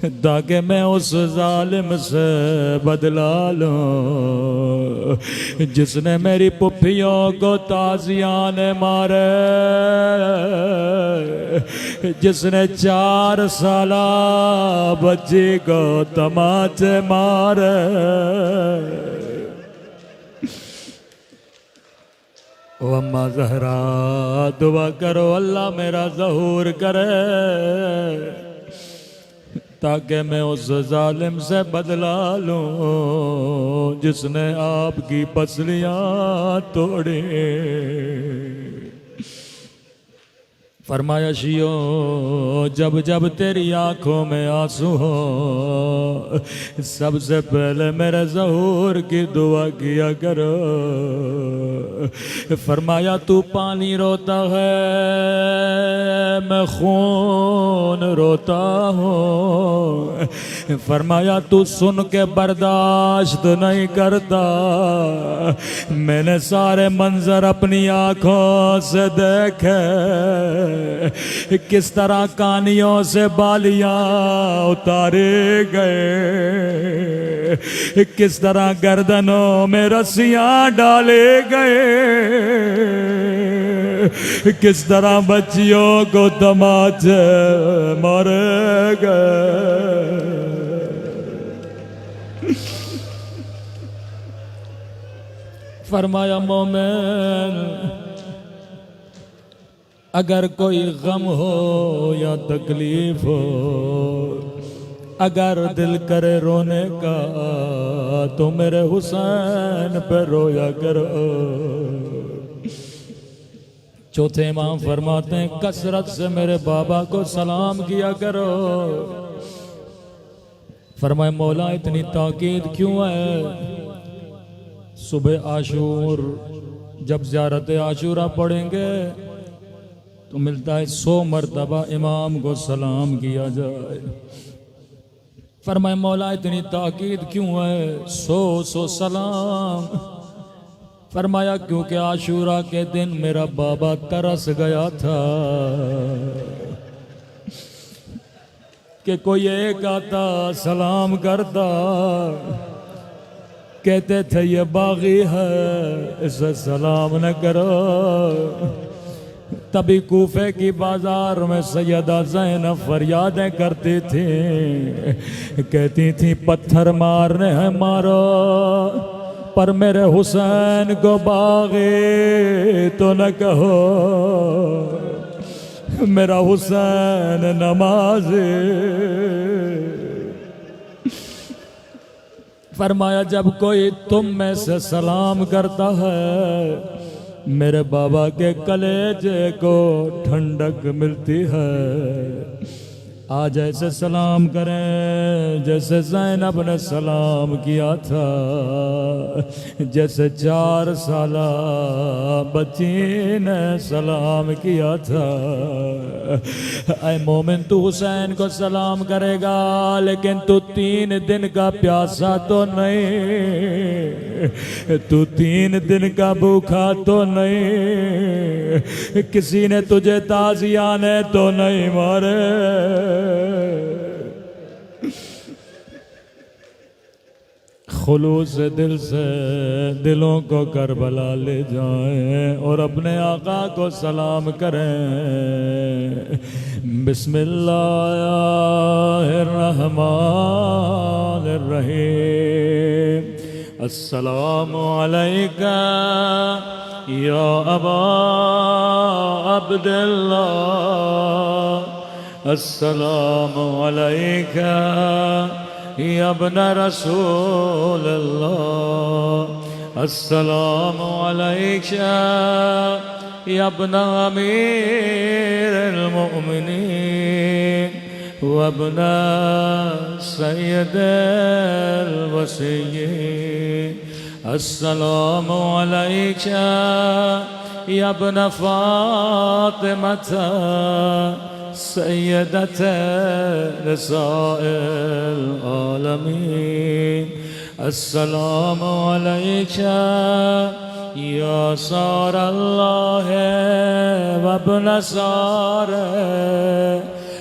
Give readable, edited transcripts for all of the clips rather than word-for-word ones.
ताकि मैं उस जालिम से बदला लूं जिसने मेरी पुप्पियों को ताजियां ने मारे, जिसने 4 साला बच्ची को तमाचे मारे। ओ अम्मा ज़हरा दुआ करो अल्लाह मेरा ज़हूर करे ताकि मैं उस जालिम से बदला लूं जिसने आपकी पसलियां तोड़ी। फरमाया शियो जब जब तेरी आंखों में आंसू हो सबसे पहले मेरे ज़हूर की दुआ किया करो। फरमाया तू पानी रोता है मैं खून रोता हूँ। फरमाया तू सुन के बर्दाश्त नहीं करता, मैंने सारे मंजर अपनी आंखों से देखे किस तरह कानियों से बालियां उतारे गए, किस तरह गर्दनों में रस्सियां डाले गए, किस तरह बच्चियों को तमाचे मारे गए। फरमाया मोमिन अगर कोई गम हो या तकलीफ हो, अगर दिल करे रोने का तो मेरे हुसैन पे रोया करो। चौथे इमाम फरमाते हैं कसरत से मेरे बाबा को सलाम किया करो। फरमाए मौला इतनी ताकीद क्यों है? सुबह आशूर जब ज़ियारत आशूरा पढ़ेंगे तो मिलता है 100 मरतबा इमाम को सलाम किया जाए। फरमाए मौला इतनी ताकीद क्यों है? 100 सलाम। फरमाया क्योंकि आशूरा के दिन मेरा बाबा तरस गया था कि कोई एक आता सलाम करता, कहते थे ये बागी है इसे सलाम न करो। तभी कूफे की बाजार में सैयदा ज़ैनब फरियादें करती थी, कहती थी पत्थर मारने हैं मारो पर मेरे हुसैन को बागी तो न कहो, मेरा हुसैन नमाज़ी। फरमाया जब कोई तुम में से सलाम करता है मेरे बाबा के कलेजे को ठंडक मिलती है। आज ऐसे सलाम करें जैसे ज़ैनब ने सलाम किया था, जैसे 4 साला बच्ची ने सलाम किया था। ऐ मोमिन तू हुसैन को सलाम करेगा लेकिन तू 3 दिन का प्यासा तो नहीं, तू 3 दिन का भूखा तो नहीं, किसी ने तुझे ताजियाने तो नहीं मारे। खुलूस दिल से दिलों को करबला ले जाएं और अपने आका को सलाम करें। बिस्मिल्लाहिर्रहमानिर्रहीम। अस्सलामु अलैका या अबा अब्दुल्लाह, अस्सलामु अलैका या इब्न रसूल अल्लाह, अस्सलामु अलैका या इब्न अमीरुल मुमिनीन व इब्न सय्यिदिल वसिय्यीन, अस्सलामु अलैका या इब्न फातिमता सय्यदत निसाइल आलमीन, अस्सलामु अलैका या सारल्लाह व इब्न सार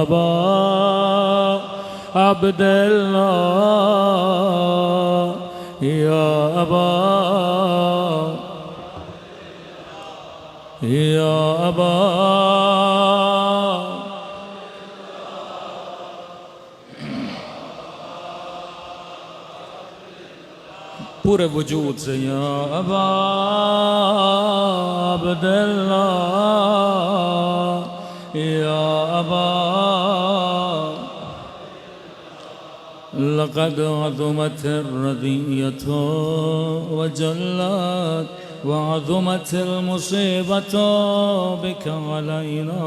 अबा अब्दुल्लाह या अबा या अबा पूरे वजूद से या अबा अब्दुल्लाह या अबा लक़द अज़ुमत अर्रदिय्यत वजल्लत वअज़ुमत अलमुसीबत बिका अलैना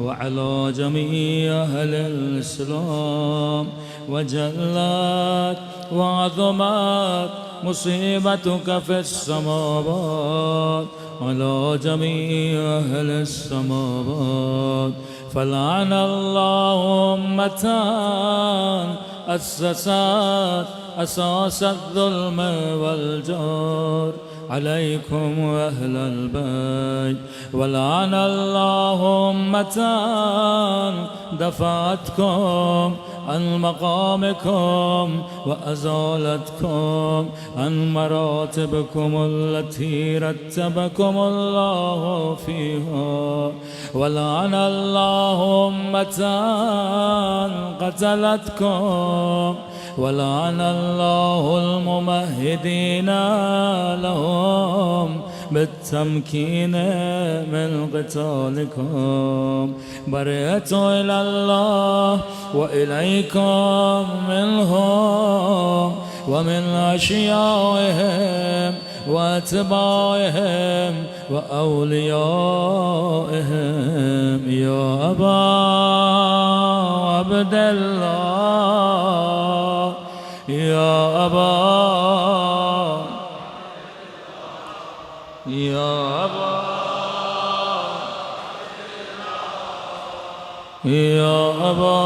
वअला जमी अहलिल इस्लाम वजल्लत वअज़ुमत मुसीबतुक फिस्समावात अला जमी अहलिस समावात फलान अल्लाहु उम्मतन अस्ससत असासद्दुल्म वल्जौर अलैकुम अहलल बैत वलान अल्लाहु उम्मतन दफ़अतकुम अन मक़ामिकुम व अज़ालतकुम अन मरातिबकुम अल्लती रत्तबकुमुल्लाहु फ़ीहा वलान अल्लाहु उम्मतन क़तलतकुम वलान अल्लाहुल मुमहिदीन लहुम बित्तमकीन मिन क़ितालिकुम बरअतु इलल्लाह व इलैकुम मिनहुम व मिन अशियाइहिम व अतबाइहिम व औलियाइहिम या अबा अब्दुल्लाह या अबा या अबा या अबा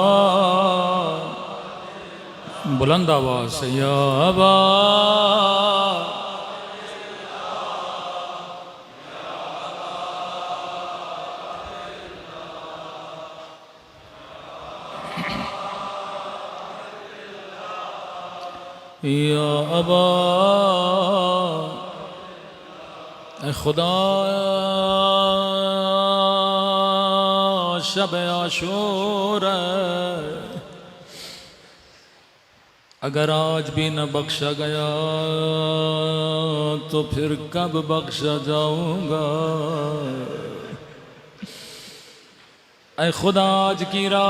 बुलंद आवाज़ से या अबा या अबा खुदा शब आशूर अगर आज भी न बख्शा गया तो फिर कब बख्शा जाऊंगा। ऐ खुदा आज की रात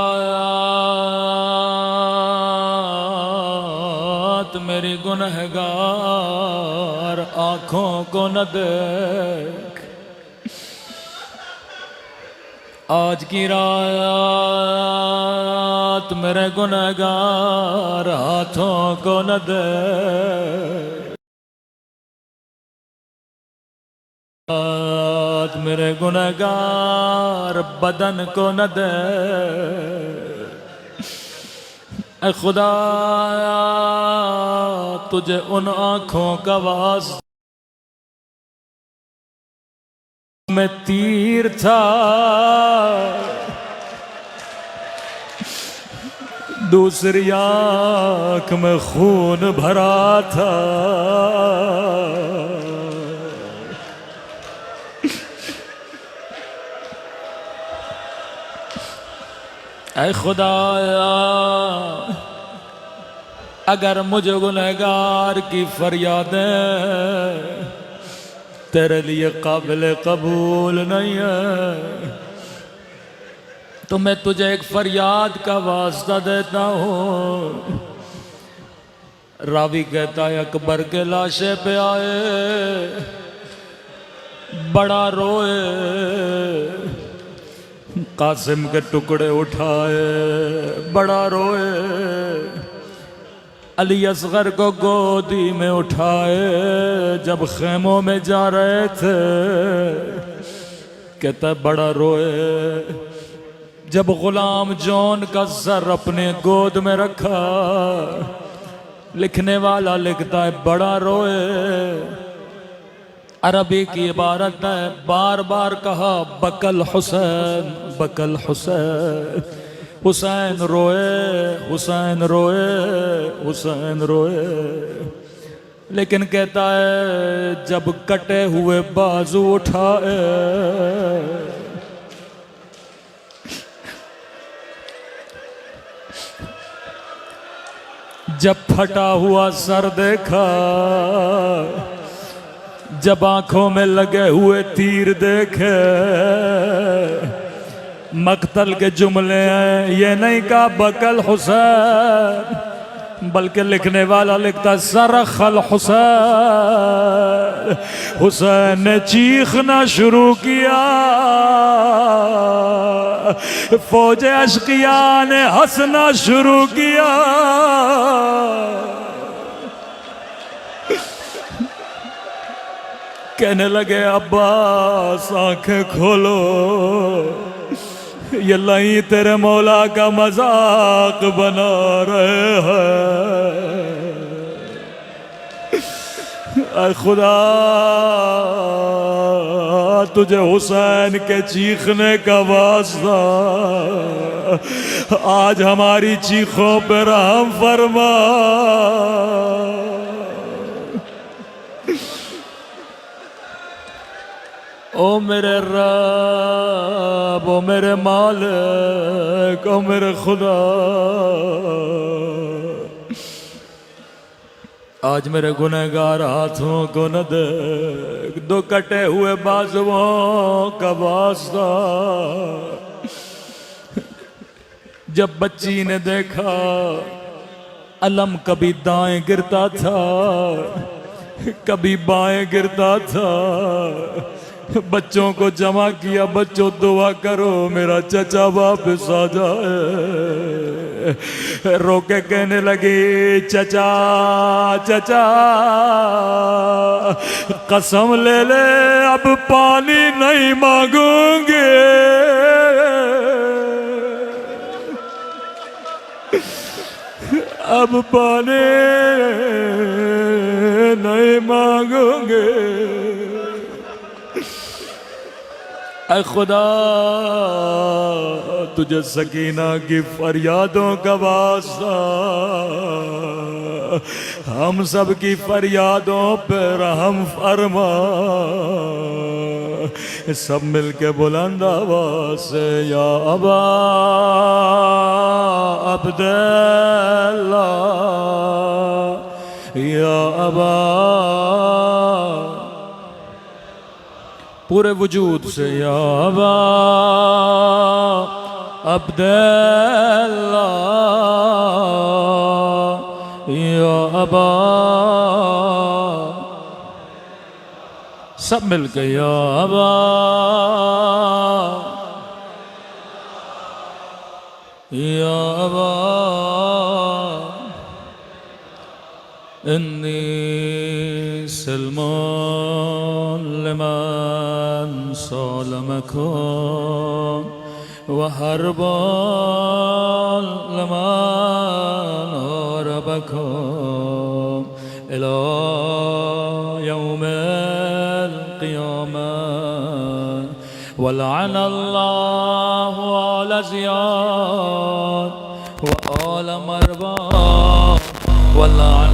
मेरी गुनहगार आँखों को न देख, आज की रात मेरे गुनहगार हाथों को न देख, रात मेरे गुनहगार बदन को न दे। ऐ खुदा तुझे उन आँखों का वास्ता में तीर था, दूसरी आँख में खून भरा था। ऐ खुदाया अगर मुझे गुनहगार की फरियादें तेरे लिए काबिल कबूल नहीं है तो मैं तुझे एक फरियाद का वास्ता देता हूँ। रावी कहता है अकबर के लाशे पे आए, बड़ा रोए, कासिम के टुकड़े उठाए, बड़ा रोए। अली असगर को गोदी में उठाए, जब खेमों में जा रहे थे, कहता बड़ा रोए। जब गुलाम जॉन का सर अपने गोद में रखा, लिखने वाला लिखता है बड़ा रोए। अरबी की इबारत है, बार बार कहा बकल हुसैन, बकल हुसैन। हुसैन रोए, हुसैन रोए, हुसैन रोए। लेकिन कहता है जब कटे हुए बाजू उठाए, जब फटा हुआ सर देखा, जब आंखों में लगे हुए तीर देखे, मक्तल के जुमले हैं। ये नहीं कहा बकल हुसैन, बल्कि लिखने वाला लिखता सरखल हुसैन। हुसैन ने चीखना शुरू किया, फौज अश्किया ने हंसना शुरू किया। कहने लगे अब्बास आंखें खोलो, ये लाई तेरे मौला का मजाक बना रहे हैं। खुदा तुझे हुसैन के चीखने का वास्ता, आज हमारी चीखों पर रहम फरमा। ओ मेरे रब, ओ मेरे मालिक, ओ मेरे खुदा, आज मेरे गुनहगार हाथों को न देख, दो कटे हुए बाजुओं का वास्ता। जब बच्ची ने देखा अलम कभी दाएं गिरता था, कभी बाएं गिरता था, बच्चों को जमा किया, बच्चों दुआ करो मेरा चचा वापस आ जाए। रोके कहने लगे चचा चचा कसम ले ले अब पानी नहीं मांगूंगे, अब पानी नहीं मांगूंगे। ऐ खुदा तुझे सकीना की फरियादों का वास्ता, हम सब की फरियादों पर रहम फरमा। सब मिलके बुलंद आवाज़ से या अबा अब्दुल्लाह, या अबा, पूरे वजूद से या अबा अब्दुल्लाह, या अबा, सब मिलके या अबा, या अबा इन्नी सलमान लिमन सलमकुम व हरबन लिमन हरबकुम इला यौमिल क़ियामह व लअनल्लाहु अला ज़ियाद व आला मरवा व लअन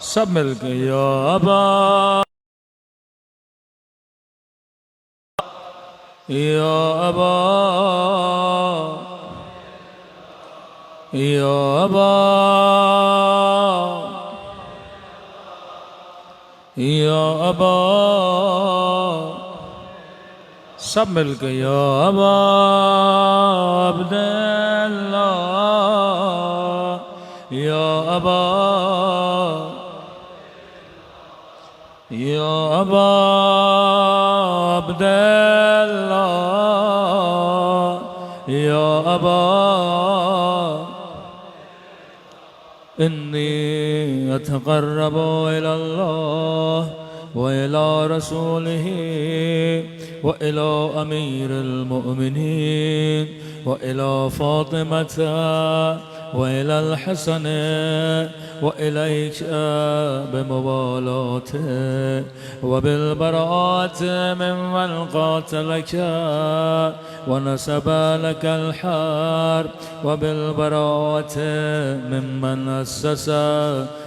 सब मिलके या अबा या अबा या अबा या अबा सब मिलके या अबा अब्दुल्लाह या अबा या अबा अब्दुल्लाह या अबा इन्नी अतक़र्रबु इलल्लाह व इला रसूलिही व इला अमीरिल मुअमिनीन व इला फ़ातिमता व इलल हसन व इलैक बिमुवालात व बिलबरात मिम्मन क़ातलक व नसब लकल हर्ब व बिलबरात मिम्मन अस्सस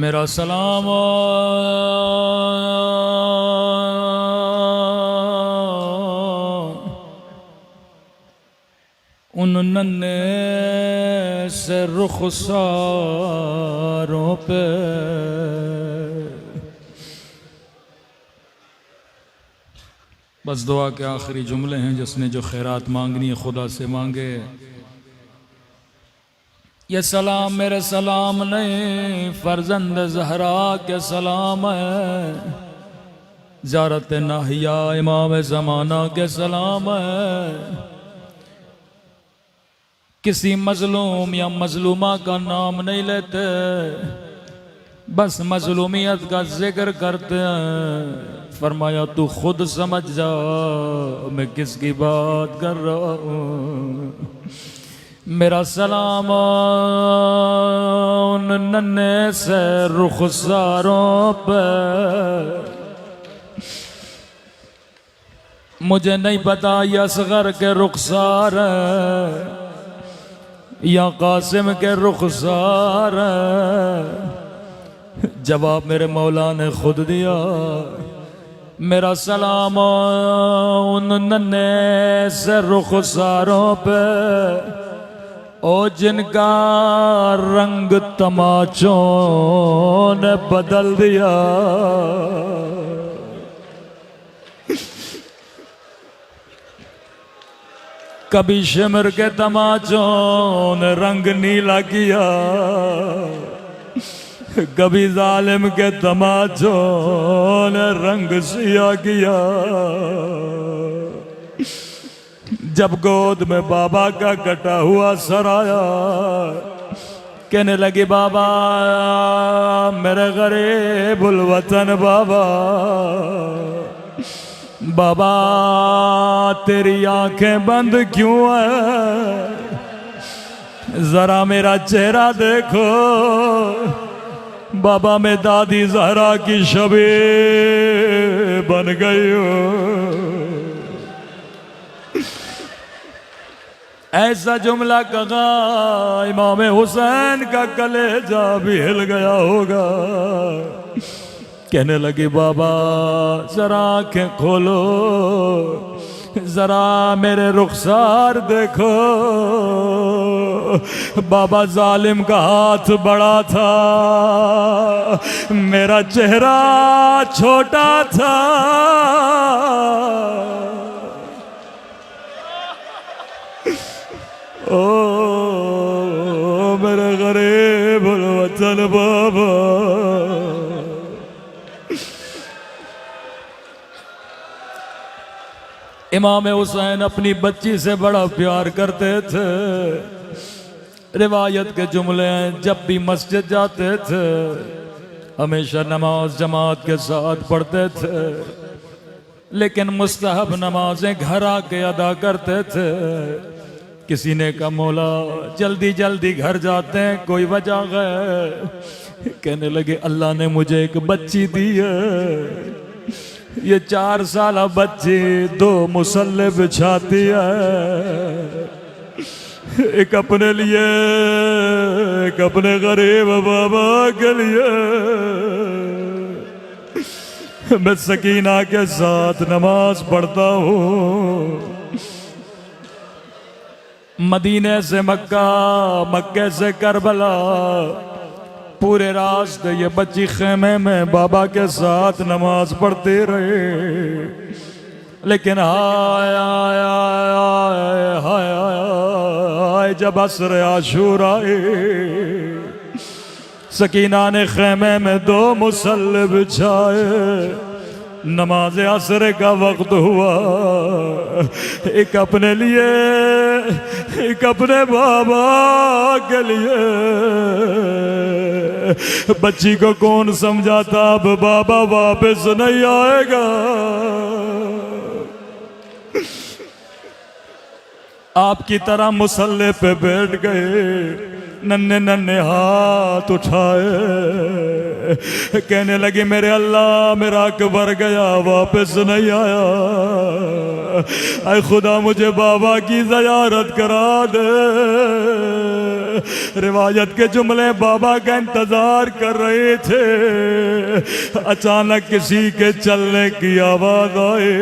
मेरा सलाम उन नन्हे से रुखसारों पे बस दुआ के आखिरी जुमले हैं। जिसने जो खैरात मांगनी है खुदा से मांगे। ये सलाम मेरे सलाम नहीं फर्जंद ज़हरा के सलाम है, ज़ारत नाहिया इमाम ज़माना के सलाम है किसी मजलूम या मजलूमा का नाम नहीं लेते, बस मजलूमियत का जिक्र करते हैं। फरमाया तू खुद समझ जा मैं किसकी बात कर रहा हूँ। मेरा सलाम उन नन्हे से रुखसारों पे, मुझे नहीं पता ये असगर के रुखसार या कासिम के रुखसार। जवाब मेरे मौला ने खुद दिया। मेरा सलाम उन नन्हे से रुखसारों पे ओ जिनका रंग तमाचों ने बदल दिया। कभी शिमर के तमाचों ने रंग नीला किया, कभी जालिम के तमाचों ने रंग सिया किया। जब गोद में बाबा का कटा हुआ सर आया, कहने लगी बाबा मेरे गरीबुल वतन बाबा, बाबा तेरी आंखें बंद क्यों है, जरा मेरा चेहरा देखो। बाबा मैं दादी जहरा की शबे बन गई हूँ। ऐसा जुमला कहा इमाम हुसैन का कलेजा भी हिल गया होगा। कहने लगी बाबा जरा आंखें खोलो, जरा मेरे रुखसार देखो। बाबा जालिम का हाथ बड़ा था, मेरा चेहरा छोटा था। ओ मेरे गरीबुल वतन बाबा, इमाम हुसैन अपनी बच्ची से बड़ा प्यार करते थे। रिवायत के जुमले हैं, जब भी मस्जिद जाते थे हमेशा नमाज जमात के साथ पढ़ते थे, लेकिन मुस्तहब नमाजें घर आके अदा करते थे। किसी ने कहा मौला जल्दी जल्दी घर जाते हैं, कोई वजह है? कहने लगे अल्लाह ने मुझे एक बच्ची दी है, ये 4 साल बच्ची 2 मुसल्ले बिछाती है, एक अपने लिए एक अपने गरीब बाबा के लिए। मैं सकीना के साथ नमाज पढ़ता हूँ। मदीने से मक्का, मक्के से करबला, पूरे रास्ते ये बच्ची खेमे में बाबा के साथ नमाज पढ़ते रहे। लेकिन हाय हाय हाय हाय हाय जब असर आशूर आए, सकीना ने खेमे में 2 मुसल्ले बिछाए। नमाज असर का वक्त हुआ, एक अपने लिए एक अपने बाबा के लिए। बच्ची को कौन समझाता अब बाबा वापस नहीं आएगा। आपकी तरह मुसल्ले पे बैठ गए, नन्हे नन्हे हाथ उठाए, कहने लगे मेरे अल्लाह मेरा अकबर गया वापस नहीं आया, ऐ खुदा मुझे बाबा की ज़ियारत करा दे। रिवायत के जुमले बाबा का इंतजार कर रहे थे। अचानक किसी के चलने की आवाज आए,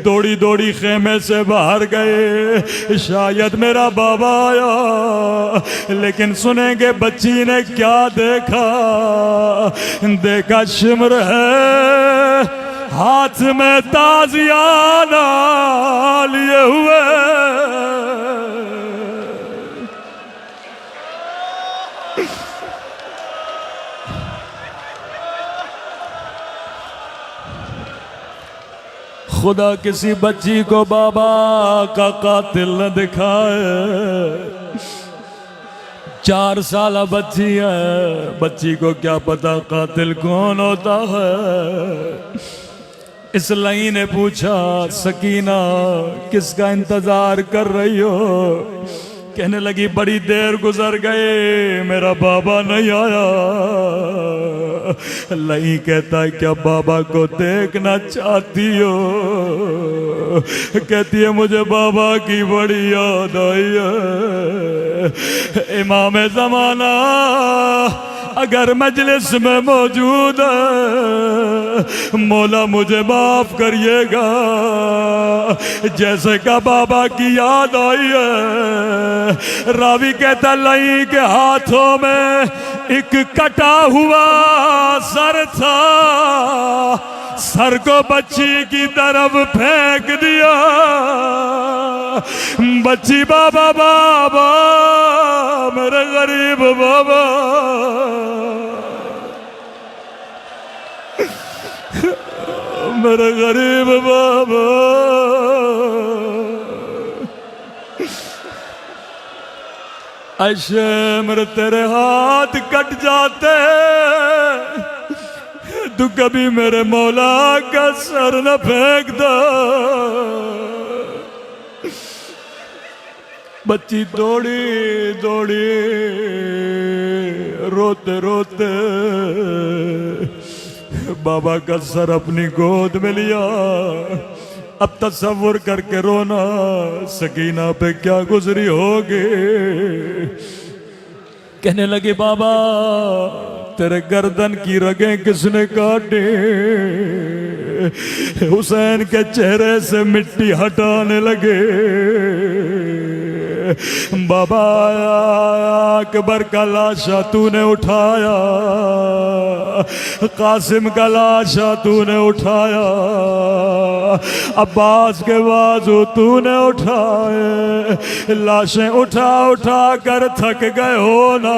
दौड़ी दौड़ी खेमे से बाहर गए, शायद मेरा बाबा आया। लेकिन सुनेंगे बच्ची ने क्या देखा। देखा शिमर है हाथ में ताजियाना लिए हुए, खुदा किसी बच्ची को बाबा का कातिल न दिखाए। 4 साल बच्ची है, बच्ची को क्या पता कातिल कौन होता है। इस लई ने पूछा, सकीना किसका इंतजार कर रही हो? कहने लगी, बड़ी देर गुजर गए, मेरा बाबा नहीं आया। लई कहता है, क्या बाबा को देखना चाहती हो? कहती है, मुझे बाबा की बड़ी याद आई है। इमाम ज़माना अगर मजलिस में मौजूद है, मौला मुझे माफ करिएगा। जैसे का बाबा की याद आई है। रावी कहता, लई के हाथों में एक कटा हुआ सर था, सर को बच्ची की तरफ फेंक दिया। बच्ची बाबा बाबा मेरे गरीब बाबा, मेरे गरीब बाबा। ऐसे मेरे तेरे हाथ कट जाते, तू कभी मेरे मौला का सर न फेंक दो। बच्ची दौड़ी दौड़ी रोते रोते बाबा का सर अपनी गोद में लिया। अब तसव्वुर करके रोना, सकीना पे क्या गुजरी होगी। कहने लगे, बाबा तेरे गर्दन की रगें किसने काटी? हुसैन के चेहरे से मिट्टी हटाने लगे। बाबा अकबर का लाशा तूने उठाया, कासिम का लाशा तूने उठाया, अब्बास के बाजू तूने उठाए। लाशें उठा उठा कर थक गए हो ना।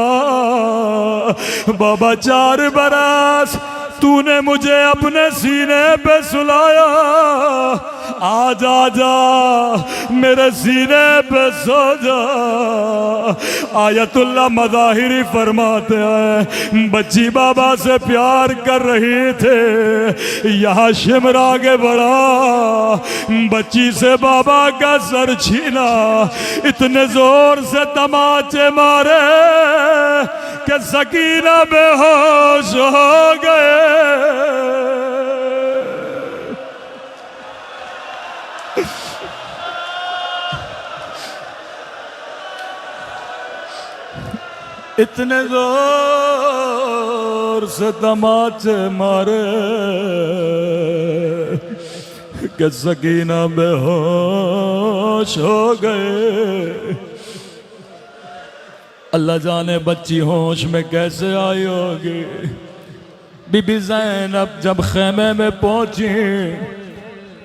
बाबा 4 बरस तूने मुझे अपने सीने पे सुलाया। आज आजा मेरे सीने पे सो जा। आयतुल्लाह मज़ाहिरी फरमाते हैं, बच्ची बाबा से प्यार कर रही थे, यहाँ शिमर आगे बढ़ा, बच्ची से बाबा का सर छीना। इतने जोर से तमाचे मारे कि सकीना बेहोश हो गए। इतने जोर से तमाचे मारे कि सकीना बेहोश हो गए। अल्लाह जाने बच्ची होश में कैसे आई होगी। बीबी ज़ैनब जब खेमे में पहुंची,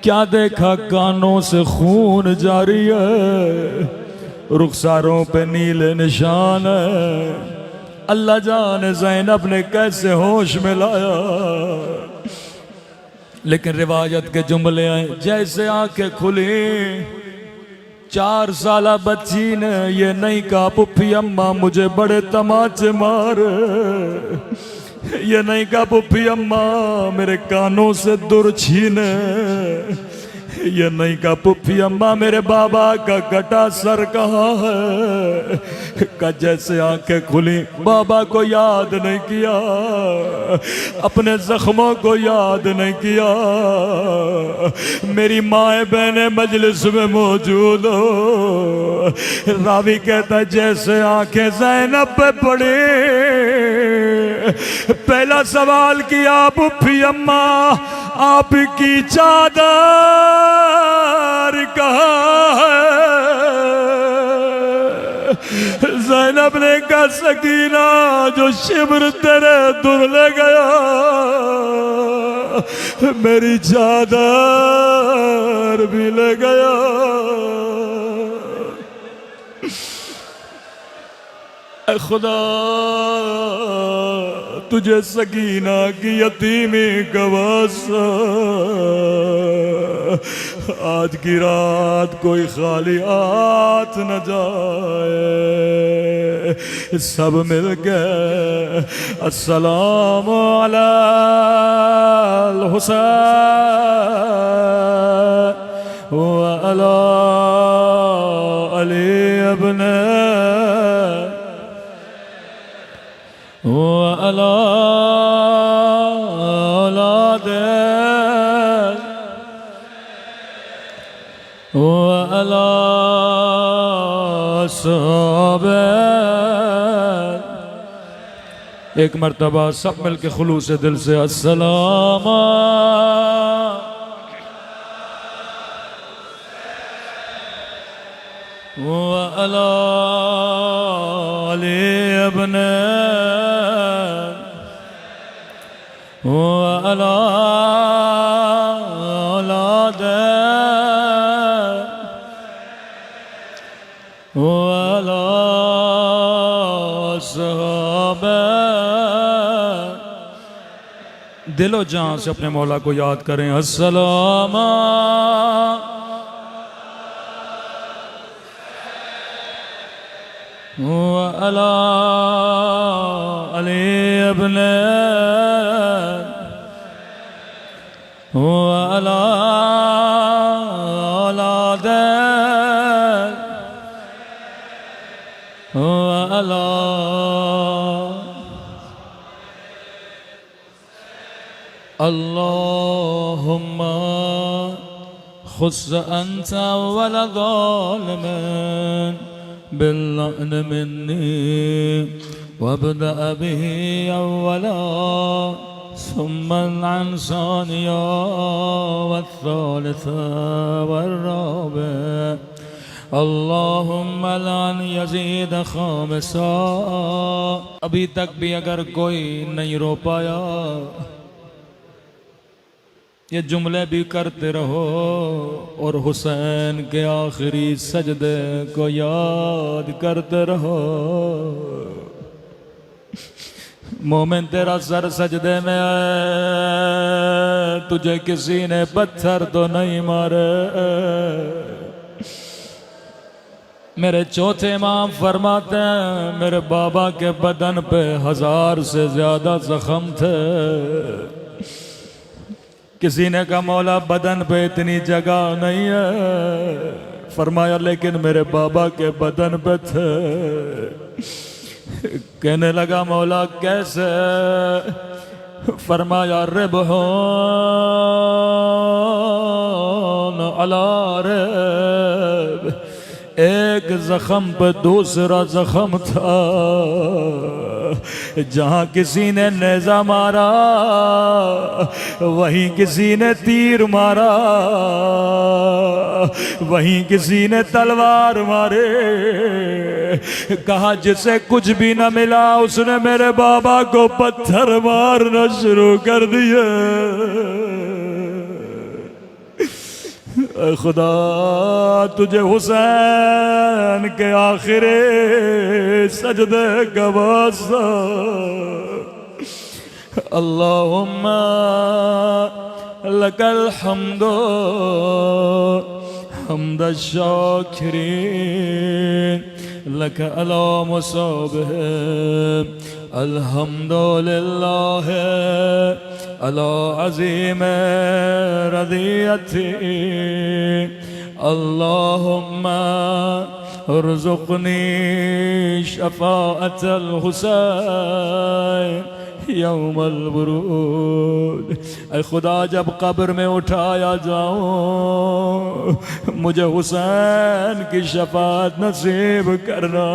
क्या देखा, कानों से खून जारी है, रुखसारों पे नीले निशान है। अल्लाह जाने ज़ैनब ने कैसे होश में लाया। लेकिन रिवायत के जुमले आए, जैसे आंखें खुली, 4 साला बच्ची ने ये नहीं कहा, पुप्पी अम्मा मुझे बड़े तमाचे मारे। ये नहीं कहा, पुप्पी अम्मा मेरे कानों से दुर छीने। ये नहीं कहा, पुप्पी अम्मा मेरे बाबा का कटा सर कहाँ है। का जैसे आंखें खुली, बाबा को याद नहीं किया, अपने जख्मों को याद नहीं किया। मेरी माए बहने मजलिस में मौजूद हो। रावी कहता है, जैसे आंखें ज़ैनब पे पड़ी, पहला सवाल किया, पुप्पी अम्मा आपकी चादर कहाँ है? ज़ैनब ने कहा, सकीना जो शिब्र तेरे दुर ले गया, मेरी चादर भी ले गया। ऐ खुदा तुझे सकीना की यतीमी गवासा, आज की रात कोई खाली हाथ न जाए। सब मिल के अस्सलामु अलल हुसैन व अला अली इब्न व अला औलाद व अला सहाबा। एक मर्तबा सब मिल के खुलूस दिल से अस्सलाम व अला अली इब्न व अला औलाद व अला सहाबा। दिलो जान से अपने मौला को याद करें। अस्सलाम व अला अली इब्न व अला औलाद व अला। अल्लाहुम्मा खुस्स अन्त अव्वल ज़ालिमिन बिल्लअन मिन्नी वब्दअ बिही अव्वला सुम्मा अल-सानिया वत्सालिसा वर्राबिअ। अल्लाहुम्मा लान यज़ीद खामिसा। अभी तक भी अगर कोई नहीं रो पाया, ये जुमले भी करते रहो और हुसैन के आखिरी सजदे को याद करते रहो। मोमिन तेरा सर सजदे में है, तुझे किसी ने पत्थर तो नहीं मारे। मेरे चौथे इमाम फरमाते हैं मेरे बाबा के बदन पे 1000 से ज्यादा जख्म थे। किसी ने कहा मौला बदन पे इतनी जगह नहीं है। फरमाया लेकिन मेरे बाबा के बदन पे थे। कहने लगा मौला कैसे? फरमाया रिबहुन अला रिब, एक जख्म पे दूसरा जख्म था। जहाँ किसी ने नेज़ा मारा वहीं किसी ने तीर मारा, वहीं किसी ने तलवार मारे। कहा जिसे कुछ भी न मिला उसने मेरे बाबा को पत्थर मारना शुरू कर दिया। खुदा तुझे हुसैन के आखिरी सजदे का वास्ता। अल्लाहुम्मा लकल हम्दो हम्द शाकिरीन लक अला मुसाबिह। अल्हम्दुलिल्लाह अला अज़ीम रज़ियती। अल्लाहुम्मा उर्ज़ुक़नी शफ़ाअतल हुसैन यौमल वुरूद। ऐ खुदा जब कब्र में उठाया जाऊं मुझे हुसैन की शफ़ाअत नसीब करना।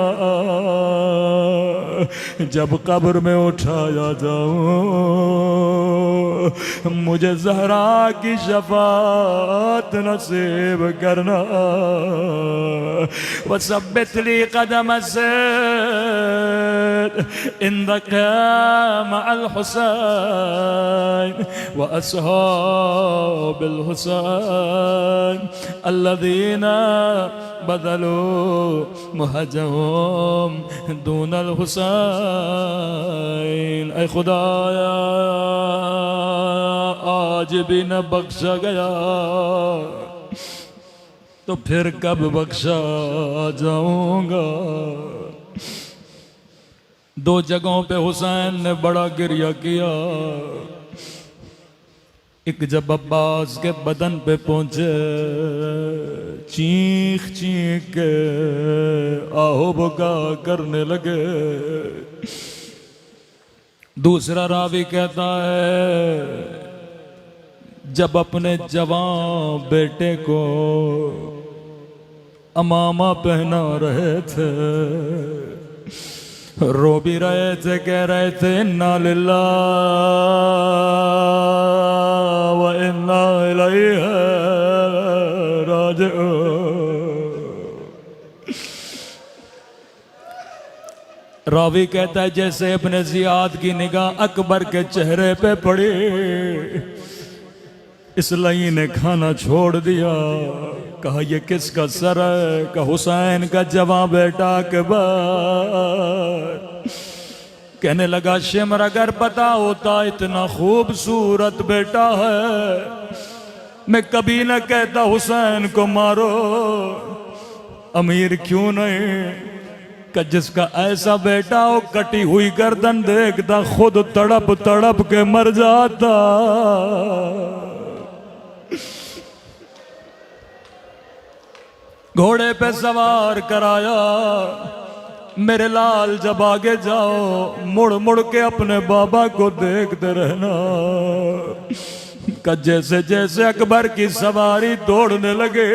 जब कब्र में उठाया जाऊं मुझे ज़हरा की शफ़ाअत नसीब करना। वसब्बित ली क़दम से इंदक मअल हुसैन व अस्हाबिल हुसैन अल्लज़ीना बदलू मुहज्जहुम दूनल हुसैन। ऐ खुदाया आज भी न बख्शा गया तो फिर कब बख्शा जाऊंगा। दो जगहों पे हुसैन ने बड़ा गिरिया किया। एक जब अब्बास के बदन पे पहुंचे, चीख चीख के आहो बुका करने लगे। दूसरा रावी कहता है जब अपने जवान बेटे को अमामा पहना रहे थे, रो भी रहे थे, कह रहे थे इन्ना लिल्लाह व इन्ना इलैहि राजिऊन। रावी कहता है जैसे अपने जियाद की निगाह अकबर के चेहरे पे पड़ी, इस लई ने खाना छोड़ दिया। कहा ये किसका सर है? कहा हुसैन का जवां बेटा अकबर। कहने लगा शिमर अगर पता होता इतना खूबसूरत बेटा है मैं कभी न कहता हुसैन को मारो। अमीर क्यों नहीं कि जिसका ऐसा बेटा हो कटी हुई गर्दन देखता खुद तड़प तड़प के मर जाता। घोड़े पे सवार कराया, मेरे लाल जब आगे जाओ मुड़ मुड़ के अपने बाबा को देखते रहना। जैसे जैसे अकबर की सवारी दौड़ने लगे,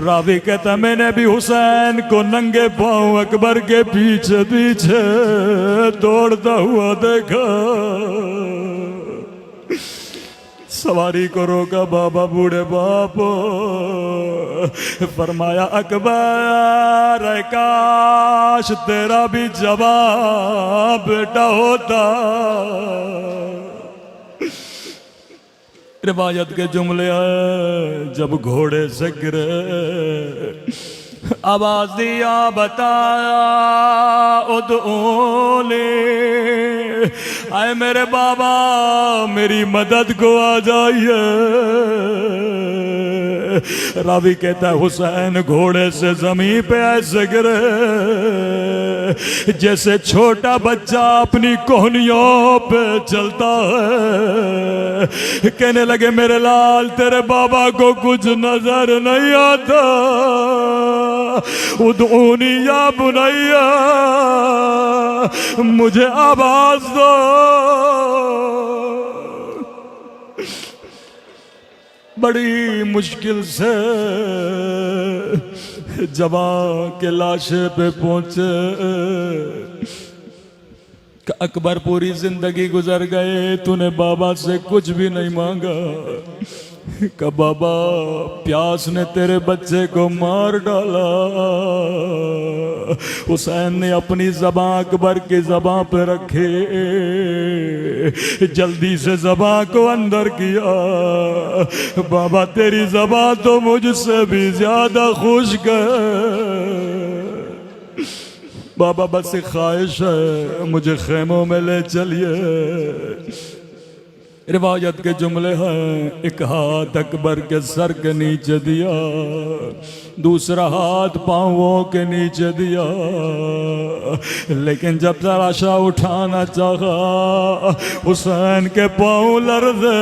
रावी कहता मैंने भी हुसैन को नंगे पांव अकबर के पीछे पीछे दौड़ता हुआ देखा। सवारी को रोका बाबा बूढ़े बाप, फरमाया अकबर काश तेरा भी जवान बेटा होता। रिवायत के जुमले है जब घोड़े से गिरे आवाज दिया बताया उदऊनी, आए मेरे बाबा मेरी मदद को आ जाइए। रावी कहता है हुसैन घोड़े से जमीन पे ऐसे गिरे जैसे छोटा बच्चा अपनी कोहनियों पे चलता है। कहने लगे मेरे लाल तेरे बाबा को कुछ नजर नहीं आता, उदऊनी या बुनैया मुझे आवाज दो। बड़ी मुश्किल से जवान के लाशे पे पहुंचे। अकबर पूरी जिंदगी गुजर गए, तूने बाबा से कुछ भी नहीं मांगा। का बाबा प्यास ने तेरे बच्चे को मार डाला। हुसैन ने अपनी ज़बां अकबर की ज़बां पे रखे, जल्दी से ज़बां को अंदर किया। बाबा तेरी ज़बां तो मुझसे भी ज्यादा खुश्क है। बाबा बस एक ख्वाहिश है मुझे खेमों में ले चलिए। रिवायत के जुमले हैं एक हाथ अकबर के सर के नीचे दिया, दूसरा हाथ पांवों के नीचे दिया। लेकिन जब तराशा उठाना चाहा हुसैन के पांव लर्ज़े।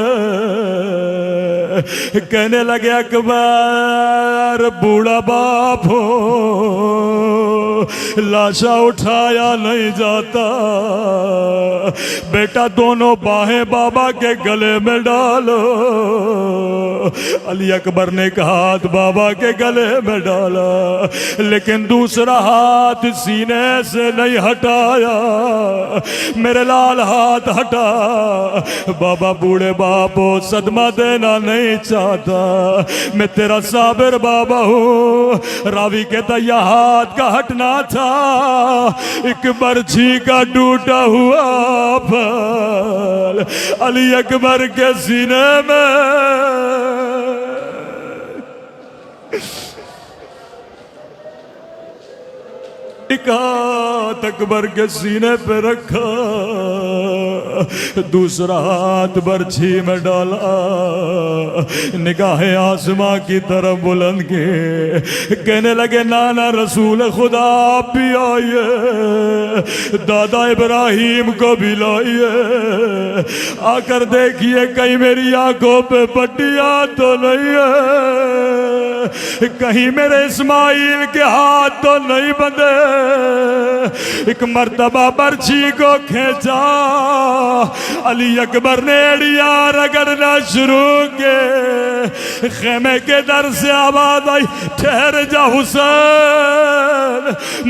कहने लगे अकबर बूढ़ा बाप हो, लाशा उठाया नहीं जाता। बेटा दोनों बाहें बाबा के गले में डालो। अली अकबर ने कहा हाथ बाबा के गले में डाला, लेकिन दूसरा हाथ सीने से नहीं हटाया। मेरे लाल हाथ हटा। बाबा बूढ़े बापो सदमा देना नहीं चाहता, मैं तेरा साबिर बाबा हूँ। रावी कहता यह हाथ का हटना हटा था एक बर्छी का टूटा हुआ फल अली अकबर के सीने में एक हाथ अकबर के सीने पे रखा, दूसरा हाथ बर्छी में डाला, निगाहें आसमां की तरफ बुलंद के कहने लगे नाना रसूल खुदा आप भी आइए, दादा इब्राहिम को भी लाइए, आकर देखिए कहीं मेरी आंखों पे पट्टियां तो नहीं है, कहीं मेरे इस्माइल के हाथ तो नहीं बंधे। एक मर्तबा बर्छी को खींचा, अली अकबर ने एड़िया रगड़ना शुरू के, खेमे के दर से आवाज आई ठहर जा हुसैन,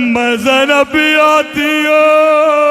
मैं ज़ैनब भी आती हूँ।